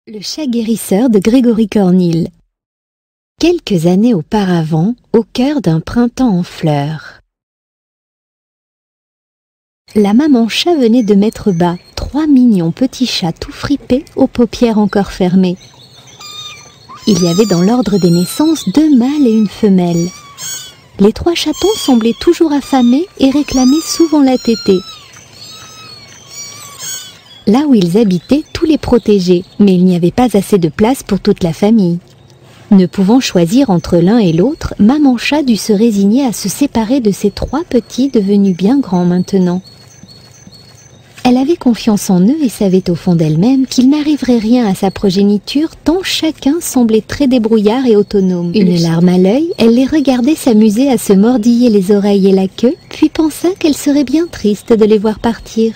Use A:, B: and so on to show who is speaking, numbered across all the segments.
A: Le chat guérisseur de Grégory Cornhill. Quelques années auparavant, au cœur d'un printemps en fleurs. La maman chat venait de mettre bas 3 mignons petits chats tout fripés aux paupières encore fermées. Il y avait dans l'ordre des naissances 2 mâles et une femelle. Les 3 chatons semblaient toujours affamés et réclamaient souvent la tétée. Là où ils habitaient, tout les protégeait, mais il n'y avait pas assez de place pour toute la famille. Ne pouvant choisir entre l'un et l'autre, maman chat dut se résigner à se séparer de ses 3 petits devenus bien grands maintenant. Elle avait confiance en eux et savait au fond d'elle-même qu'il n'arriverait rien à sa progéniture tant chacun semblait très débrouillard et autonome. Une larme à l'œil, elle les regardait s'amuser à se mordiller les oreilles et la queue, puis pensa qu'elle serait bien triste de les voir partir.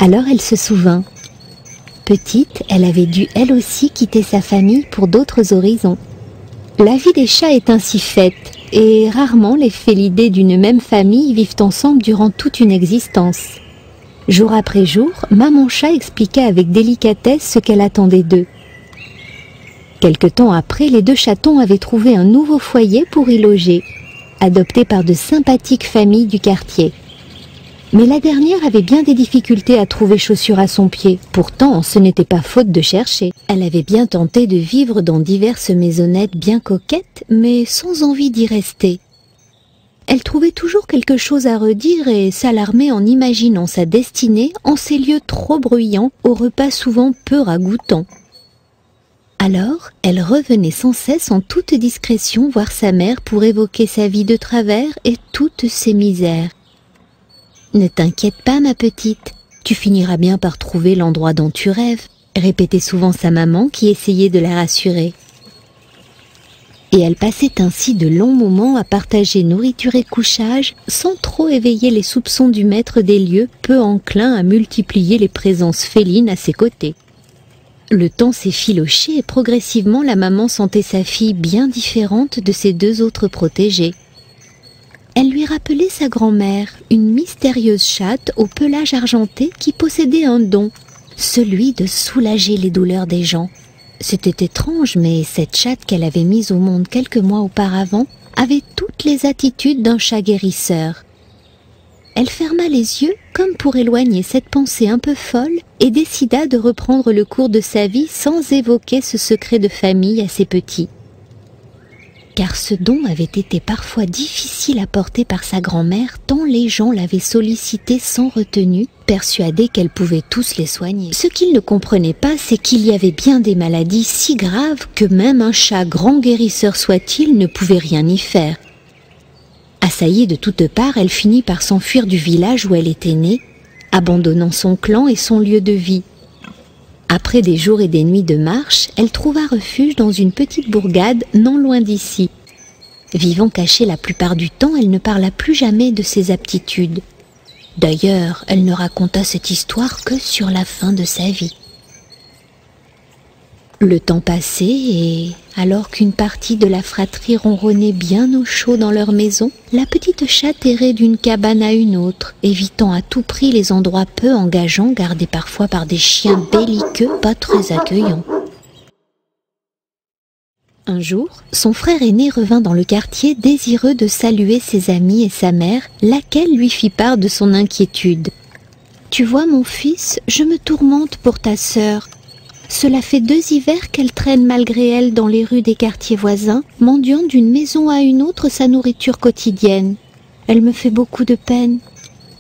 A: Alors elle se souvint. Petite, elle avait dû elle aussi quitter sa famille pour d'autres horizons. La vie des chats est ainsi faite, et rarement les félidés d'une même famille vivent ensemble durant toute une existence. Jour après jour, maman chat expliqua avec délicatesse ce qu'elle attendait d'eux. Quelque temps après, les 2 chatons avaient trouvé un nouveau foyer pour y loger, adoptés par de sympathiques familles du quartier. Mais la dernière avait bien des difficultés à trouver chaussures à son pied. Pourtant, ce n'était pas faute de chercher. Elle avait bien tenté de vivre dans diverses maisonnettes bien coquettes, mais sans envie d'y rester. Elle trouvait toujours quelque chose à redire et s'alarmait en imaginant sa destinée en ces lieux trop bruyants, aux repas souvent peu ragoûtants. Alors, elle revenait sans cesse en toute discrétion voir sa mère pour évoquer sa vie de travers et toutes ses misères. « Ne t'inquiète pas, ma petite, tu finiras bien par trouver l'endroit dont tu rêves », répétait souvent sa maman qui essayait de la rassurer. Et elle passait ainsi de longs moments à partager nourriture et couchage sans trop éveiller les soupçons du maître des lieux, peu enclin à multiplier les présences félines à ses côtés. Le temps s'effilochait et progressivement la maman sentait sa fille bien différente de ses 2 autres protégés. Elle lui rappelait sa grand-mère, une mystérieuse chatte au pelage argenté qui possédait un don, celui de soulager les douleurs des gens. C'était étrange, mais cette chatte qu'elle avait mise au monde quelques mois auparavant avait toutes les attitudes d'un chat guérisseur. Elle ferma les yeux comme pour éloigner cette pensée un peu folle et décida de reprendre le cours de sa vie sans évoquer ce secret de famille à ses petits. Car ce don avait été parfois difficile à porter par sa grand-mère tant les gens l'avaient sollicité sans retenue, persuadés qu'elle pouvait tous les soigner. Ce qu'ils ne comprenaient pas, c'est qu'il y avait bien des maladies si graves que même un chat grand guérisseur soit-il ne pouvait rien y faire. Assaillie de toutes parts, elle finit par s'enfuir du village où elle était née, abandonnant son clan et son lieu de vie. Après des jours et des nuits de marche, elle trouva refuge dans une petite bourgade non loin d'ici. Vivant cachée la plupart du temps, elle ne parla plus jamais de ses aptitudes. D'ailleurs, elle ne raconta cette histoire que sur la fin de sa vie. Le temps passait et, alors qu'une partie de la fratrie ronronnait bien au chaud dans leur maison, la petite chatte errait d'une cabane à une autre, évitant à tout prix les endroits peu engageants gardés parfois par des chiens belliqueux pas très accueillants. Un jour, son frère aîné revint dans le quartier désireux de saluer ses amis et sa mère, laquelle lui fit part de son inquiétude. « Tu vois, mon fils, je me tourmente pour ta sœur. Cela fait 2 hivers qu'elle traîne malgré elle dans les rues des quartiers voisins, mendiant d'une maison à une autre sa nourriture quotidienne. Elle me fait beaucoup de peine.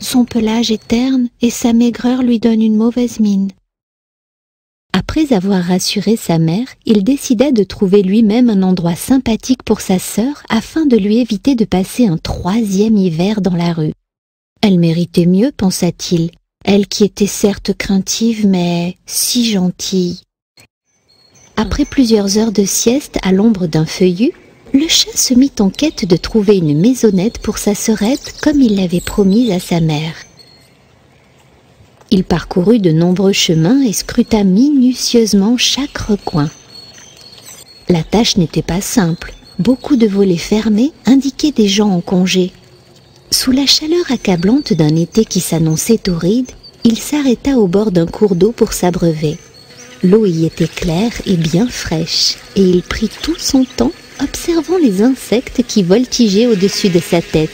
A: Son pelage est terne et sa maigreur lui donne une mauvaise mine. » Après avoir rassuré sa mère, il décida de trouver lui-même un endroit sympathique pour sa sœur afin de lui éviter de passer un 3e hiver dans la rue. Elle méritait mieux, pensa-t-il, elle qui était certes craintive mais si gentille. Après plusieurs heures de sieste à l'ombre d'un feuillu, le chat se mit en quête de trouver une maisonnette pour sa sœurette comme il l'avait promise à sa mère. Il parcourut de nombreux chemins et scruta minutieusement chaque recoin. La tâche n'était pas simple. Beaucoup de volets fermés indiquaient des gens en congé. Sous la chaleur accablante d'un été qui s'annonçait torride, il s'arrêta au bord d'un cours d'eau pour s'abreuver. L'eau y était claire et bien fraîche, et il prit tout son temps observant les insectes qui voltigeaient au-dessus de sa tête.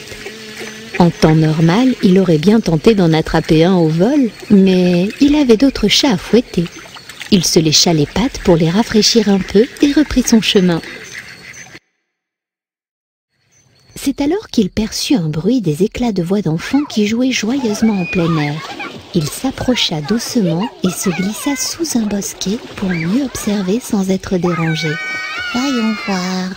A: En temps normal, il aurait bien tenté d'en attraper un au vol, mais il avait d'autres chats à fouetter. Il se lécha les pattes pour les rafraîchir un peu et reprit son chemin. C'est alors qu'il perçut un bruit des éclats de voix d'enfants qui jouaient joyeusement en plein air. Il s'approcha doucement et se glissa sous un bosquet pour mieux observer sans être dérangé. « Voyons voir »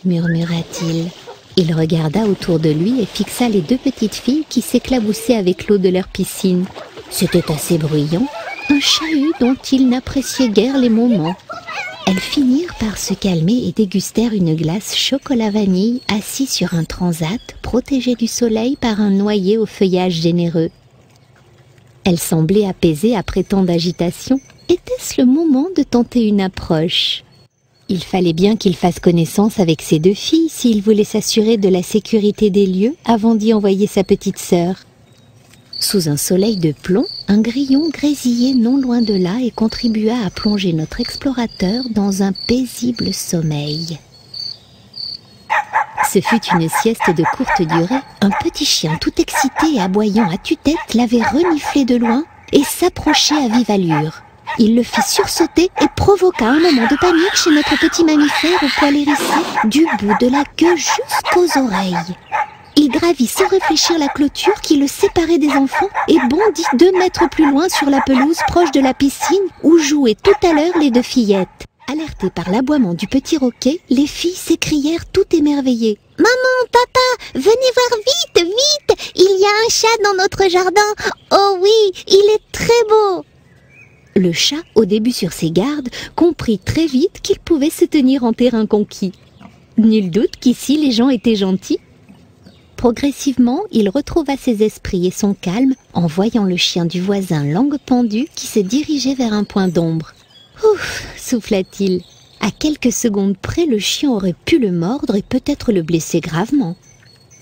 A: murmura-t-il. Il regarda autour de lui et fixa les deux petites filles qui s'éclaboussaient avec l'eau de leur piscine. C'était assez bruyant, un chahut dont il n'appréciait guère les moments. Elles finirent par se calmer et dégustèrent une glace chocolat-vanille assis sur un transat protégé du soleil par un noyer au feuillage généreux. Elles semblaient apaisées après tant d'agitation. Était-ce le moment de tenter une approche ? Il fallait bien qu'il fasse connaissance avec ces deux filles s'il voulait s'assurer de la sécurité des lieux avant d'y envoyer sa petite sœur. Sous un soleil de plomb, un grillon grésillait non loin de là et contribua à plonger notre explorateur dans un paisible sommeil. Ce fut une sieste de courte durée. Un petit chien tout excité et aboyant à tue-tête l'avait reniflé de loin et s'approchait à vive allure. Il le fit sursauter et provoqua un moment de panique chez notre petit mammifère au poil hérissé, du bout de la queue jusqu'aux oreilles. Il gravit sans réfléchir la clôture qui le séparait des enfants et bondit 2 mètres plus loin sur la pelouse proche de la piscine où jouaient tout à l'heure les deux fillettes. Alertées par l'aboiement du petit roquet, les filles s'écrièrent toutes émerveillées. « Maman, papa, venez voir vite, vite! Il y a un chat dans notre jardin! Oh oui, il est très beau !» Le chat, au début sur ses gardes, comprit très vite qu'il pouvait se tenir en terrain conquis. Nul doute qu'ici les gens étaient gentils. Progressivement, il retrouva ses esprits et son calme en voyant le chien du voisin langue pendue qui se dirigeait vers un point d'ombre. « Ouf !» souffla-t-il. À quelques secondes près, le chien aurait pu le mordre et peut-être le blesser gravement.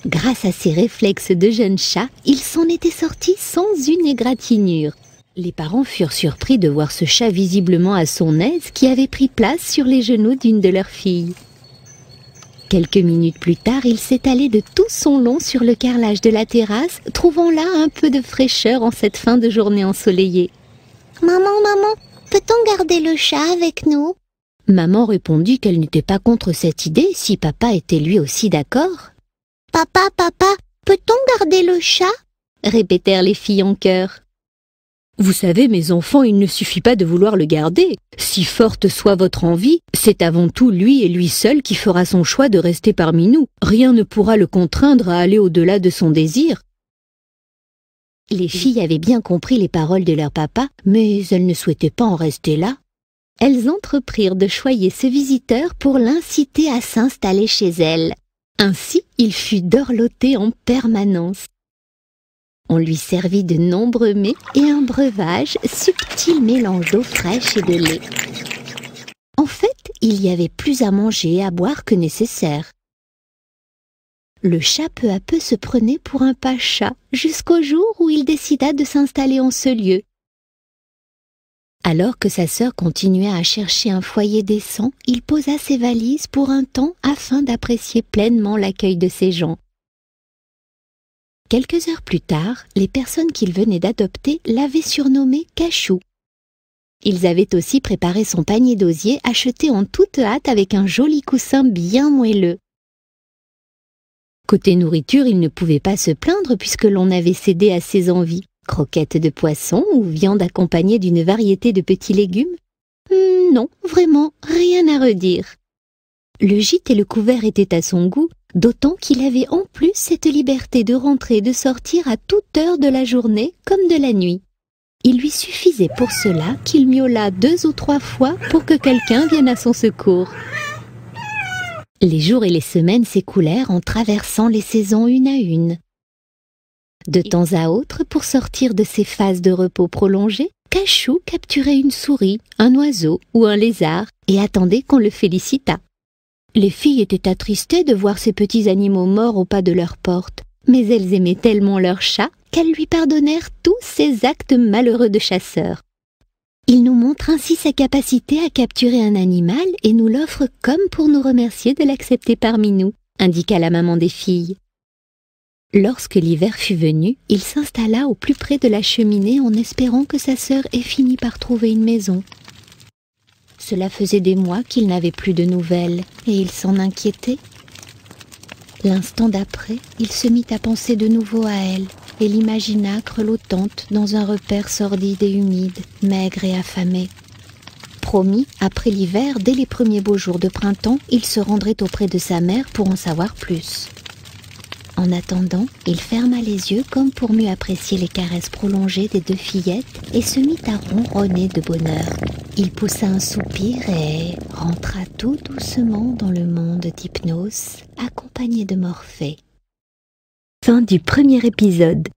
A: Grâce à ses réflexes de jeune chat, il s'en était sorti sans une égratignure. Les parents furent surpris de voir ce chat visiblement à son aise qui avait pris place sur les genoux d'une de leurs filles. Quelques minutes plus tard, il s'étalait de tout son long sur le carrelage de la terrasse, trouvant là un peu de fraîcheur en cette fin de journée ensoleillée. « Maman, peut-on garder le chat avec nous ?» Maman répondit qu'elle n'était pas contre cette idée si papa était lui aussi d'accord. « Papa, peut-on garder le chat ?» répétèrent les filles en chœur. Vous savez, mes enfants, il ne suffit pas de vouloir le garder. Si forte soit votre envie, c'est avant tout lui et lui seul qui fera son choix de rester parmi nous. Rien ne pourra le contraindre à aller au-delà de son désir. Les filles avaient bien compris les paroles de leur papa, mais elles ne souhaitaient pas en rester là. Elles entreprirent de choyer ce visiteur pour l'inciter à s'installer chez elles. Ainsi, il fut dorloté en permanence. On lui servit de nombreux mets et un breuvage, subtil mélange d'eau fraîche et de lait. En fait, il y avait plus à manger et à boire que nécessaire. Le chat peu à peu se prenait pour un pacha, jusqu'au jour où il décida de s'installer en ce lieu. Alors que sa sœur continuait à chercher un foyer décent, il posa ses valises pour un temps afin d'apprécier pleinement l'accueil de ses gens. Quelques heures plus tard, les personnes qu'il venait d'adopter l'avaient surnommé Cachou. Ils avaient aussi préparé son panier d'osier acheté en toute hâte avec un joli coussin bien moelleux. Côté nourriture, il ne pouvait pas se plaindre puisque l'on avait cédé à ses envies. Croquettes de poisson ou viande accompagnée d'une variété de petits légumes ? Non, vraiment, rien à redire. Le gîte et le couvert étaient à son goût, d'autant qu'il avait en plus cette liberté de rentrer et de sortir à toute heure de la journée comme de la nuit. Il lui suffisait pour cela qu'il miaulât 2 ou 3 fois pour que quelqu'un vienne à son secours. Les jours et les semaines s'écoulèrent en traversant les saisons une à une. De temps à autre, pour sortir de ces phases de repos prolongées, Cachou capturait une souris, un oiseau ou un lézard et attendait qu'on le félicitât. Les filles étaient attristées de voir ces petits animaux morts au pas de leur porte, mais elles aimaient tellement leur chat qu'elles lui pardonnèrent tous ses actes malheureux de chasseur. Il nous montre ainsi sa capacité à capturer un animal et nous l'offre comme pour nous remercier de l'accepter parmi nous, indiqua la maman des filles. Lorsque l'hiver fut venu, il s'installa au plus près de la cheminée en espérant que sa sœur ait fini par trouver une maison. Cela faisait des mois qu'il n'avait plus de nouvelles et il s'en inquiétait. L'instant d'après, il se mit à penser de nouveau à elle et l'imagina grelottante dans un repaire sordide et humide, maigre et affamée. Promis, après l'hiver, dès les premiers beaux jours de printemps, il se rendrait auprès de sa mère pour en savoir plus. En attendant, il ferma les yeux comme pour mieux apprécier les caresses prolongées des deux fillettes et se mit à ronronner de bonheur. Il poussa un soupir et rentra tout doucement dans le monde d'Hypnos, accompagné de Morphée. Fin du premier épisode.